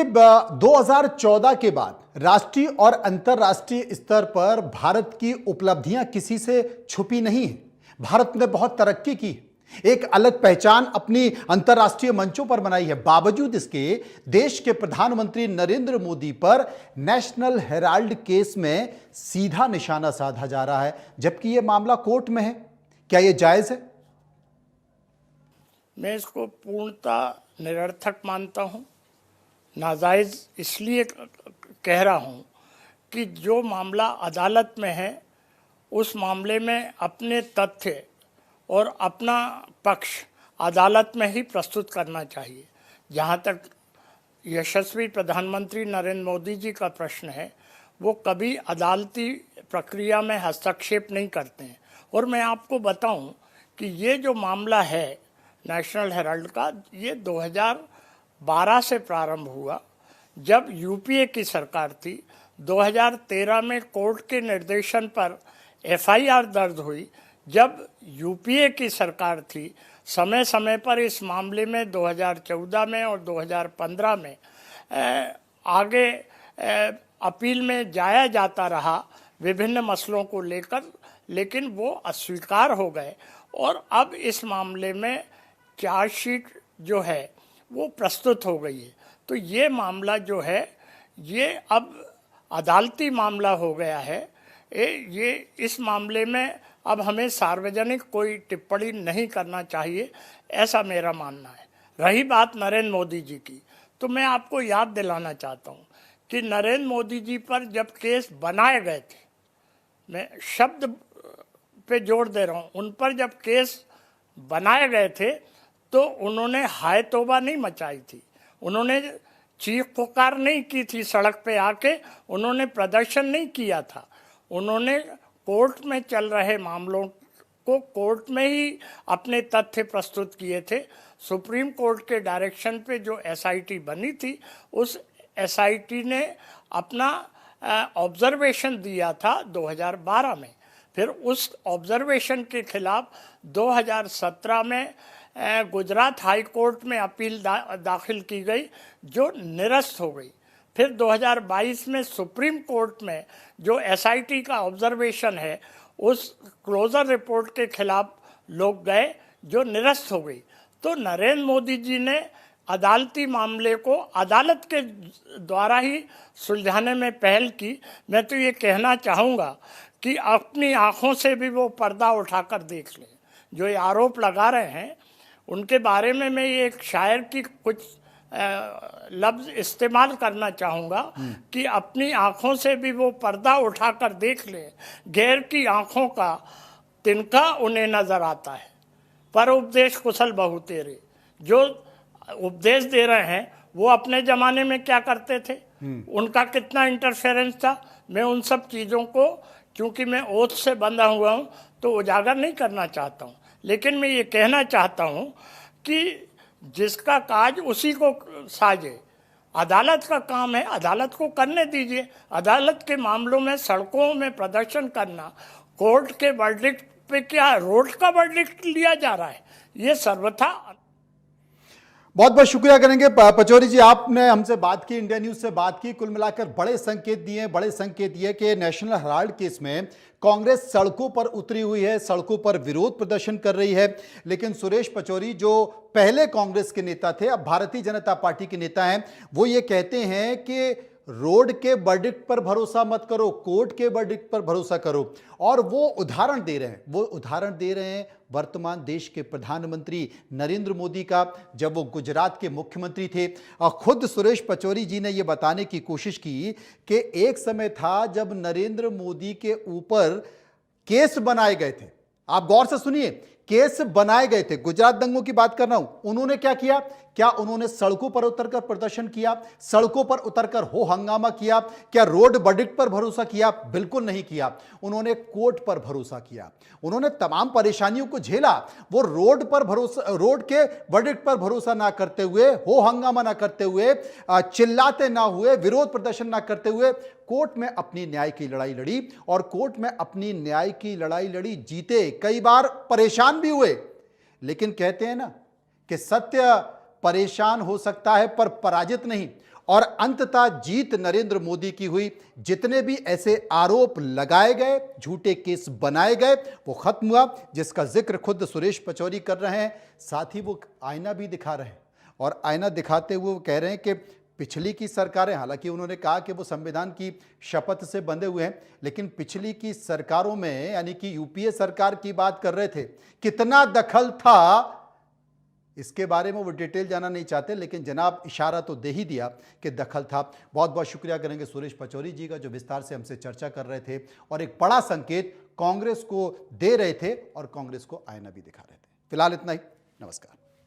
2014 के बाद राष्ट्रीय और अंतर्राष्ट्रीय स्तर पर भारत की उपलब्धियां किसी से छुपी नहीं है। भारत ने बहुत तरक्की की, एक अलग पहचान अपनी अंतर्राष्ट्रीय मंचों पर बनाई है। बावजूद इसके देश के प्रधानमंत्री नरेंद्र मोदी पर नेशनल हेराल्ड केस में सीधा निशाना साधा जा रहा है, जबकि यह मामला कोर्ट में है। क्या यह जायज है? मैं इसको पूर्णतः निरर्थक मानता हूं। नाजायज इसलिए कह रहा हूं कि जो मामला अदालत में है उस मामले में अपने तथ्य और अपना पक्ष अदालत में ही प्रस्तुत करना चाहिए। जहां तक यशस्वी प्रधानमंत्री नरेंद्र मोदी जी का प्रश्न है, वो कभी अदालती प्रक्रिया में हस्तक्षेप नहीं करते हैं। और मैं आपको बताऊं कि ये जो मामला है नेशनल हेराल्ड का, ये 2012 से प्रारंभ हुआ, जब यूपीए की सरकार थी। 2013 में कोर्ट के निर्देशन पर एफआईआर दर्ज हुई। जब यूपीए की सरकार थी, समय समय पर इस मामले में 2014 में और 2015 में आगे अपील में जाया जाता रहा विभिन्न मसलों को लेकर, लेकिन वो अस्वीकार हो गए। और अब इस मामले में चार्जशीट जो है वो प्रस्तुत हो गई है। तो ये मामला जो है ये अब अदालती मामला हो गया है। ये इस मामले में अब हमें सार्वजनिक कोई टिप्पणी नहीं करना चाहिए, ऐसा मेरा मानना है। रही बात नरेंद्र मोदी जी की, तो मैं आपको याद दिलाना चाहता हूँ कि नरेंद्र मोदी जी पर जब केस बनाए गए थे, मैं शब्द पे जोर दे रहा हूँ, उन पर जब केस बनाए गए थे तो उन्होंने हाय तौबा नहीं मचाई थी, उन्होंने चीख पुकार नहीं की थी सड़क पे आके, उन्होंने प्रदर्शन नहीं किया था। उन्होंने कोर्ट में चल रहे मामलों को कोर्ट में ही अपने तथ्य प्रस्तुत किए थे। सुप्रीम कोर्ट के डायरेक्शन पे जो एसआईटी बनी थी, उस एसआईटी ने अपना ऑब्जर्वेशन दिया था 2012 में। फिर उस ऑब्जर्वेशन के खिलाफ 2017 में गुजरात हाई कोर्ट में अपील दाखिल की गई, जो निरस्त हो गई। फिर 2022 में सुप्रीम कोर्ट में जो एसआईटी का ऑब्जर्वेशन है, उस क्लोजर रिपोर्ट के खिलाफ लोग गए, जो निरस्त हो गई। तो नरेंद्र मोदी जी ने अदालती मामले को अदालत के द्वारा ही सुलझाने में पहल की। मैं तो ये कहना चाहूँगा कि अपनी आँखों से भी वो पर्दा उठाकर देख लें। जो ये आरोप लगा रहे हैं उनके बारे में मैं ये एक शायर की कुछ लफ्ज़ इस्तेमाल करना चाहूँगा कि अपनी आँखों से भी वो पर्दा उठाकर देख ले, गैर की आँखों का तिनका उन्हें नज़र आता है। पर उपदेश कुशल बहु तेरे, जो उपदेश दे रहे हैं वो अपने ज़माने में क्या करते थे, उनका कितना इंटरफेरेंस था। मैं उन सब चीज़ों को, क्योंकि मैं ओथ से बंधा हुआ हूँ, तो उजागर नहीं करना चाहता हूँ। लेकिन मैं ये कहना चाहता हूँ कि जिसका काज उसी को साजे। अदालत का काम है, अदालत को करने दीजिए। अदालत के मामलों में सड़कों में प्रदर्शन करना, कोर्ट के वर्डिक्ट पे क्या रोड का वर्डिक्ट लिया जा रहा है, ये सर्वथा। बहुत बहुत शुक्रिया करेंगे पचौरी जी, आपने हमसे बात की, इंडिया न्यूज से बात की। कुल मिलाकर बड़े संकेत दिए कि नेशनल हेराल्ड केस में कांग्रेस सड़कों पर उतरी हुई है, सड़कों पर विरोध प्रदर्शन कर रही है। लेकिन सुरेश पचौरी, जो पहले कांग्रेस के नेता थे, अब भारतीय जनता पार्टी के नेता हैं, वो ये कहते हैं कि रोड के वर्डिक्ट पर भरोसा मत करो, कोर्ट के वर्डिक्ट पर भरोसा करो। और वो उदाहरण दे रहे हैं वर्तमान देश के प्रधानमंत्री नरेंद्र मोदी का, जब वो गुजरात के मुख्यमंत्री थे। और खुद सुरेश पचौरी जी ने यह बताने की कोशिश की कि एक समय था जब नरेंद्र मोदी के ऊपर केस बनाए गए थे। आप गौर से सुनिए, केस बनाए गए थे, गुजरात दंगों की बात कर रहा हूं। उन्होंने क्या किया? क्या उन्होंने सड़कों पर उतरकर प्रदर्शन किया? सड़कों पर उतरकर हो हंगामा किया? क्या रोड वर्डिक्ट पर भरोसा किया? बिल्कुल नहीं किया। उन्होंने कोर्ट पर भरोसा किया। उन्होंने तमाम परेशानियों को झेला। वो रोड के वर्डिक्ट पर भरोसा ना करते हुए, हो हंगामा ना करते हुए, चिल्लाते ना हुए, विरोध प्रदर्शन ना करते हुए कोर्ट में अपनी न्याय की लड़ाई लड़ी। और कोर्ट में अपनी न्याय की लड़ाई लड़ी, जीते, कई बार परेशान भी हुए। लेकिन कहते हैं ना कि सत्य परेशान हो सकता है पर पराजित नहीं। और अंततः जीत नरेंद्र मोदी की हुई। जितने भी ऐसे आरोप लगाए गए, झूठे केस बनाए गए, वो खत्म हुआ, जिसका जिक्र खुद सुरेश पचौरी कर रहे हैं। साथ ही वो आईना भी दिखा रहे हैं और आईना दिखाते हुए वो कह रहे हैं कि पिछली की सरकारें, हालांकि उन्होंने कहा कि वो संविधान की शपथ से बंधे हुए हैं, लेकिन पिछली की सरकारों में यानी कि यूपीए सरकार की बात कर रहे थे, कितना दखल था इसके बारे में वो डिटेल जाना नहीं चाहते, लेकिन जनाब इशारा तो दे ही दिया कि दखल था। बहुत बहुत शुक्रिया करेंगे सुरेश पचौरी जी का, जो विस्तार से हमसे चर्चा कर रहे थे और एक बड़ा संकेत कांग्रेस को दे रहे थे और कांग्रेस को आईना भी दिखा रहे थे। फिलहाल इतना ही, नमस्कार।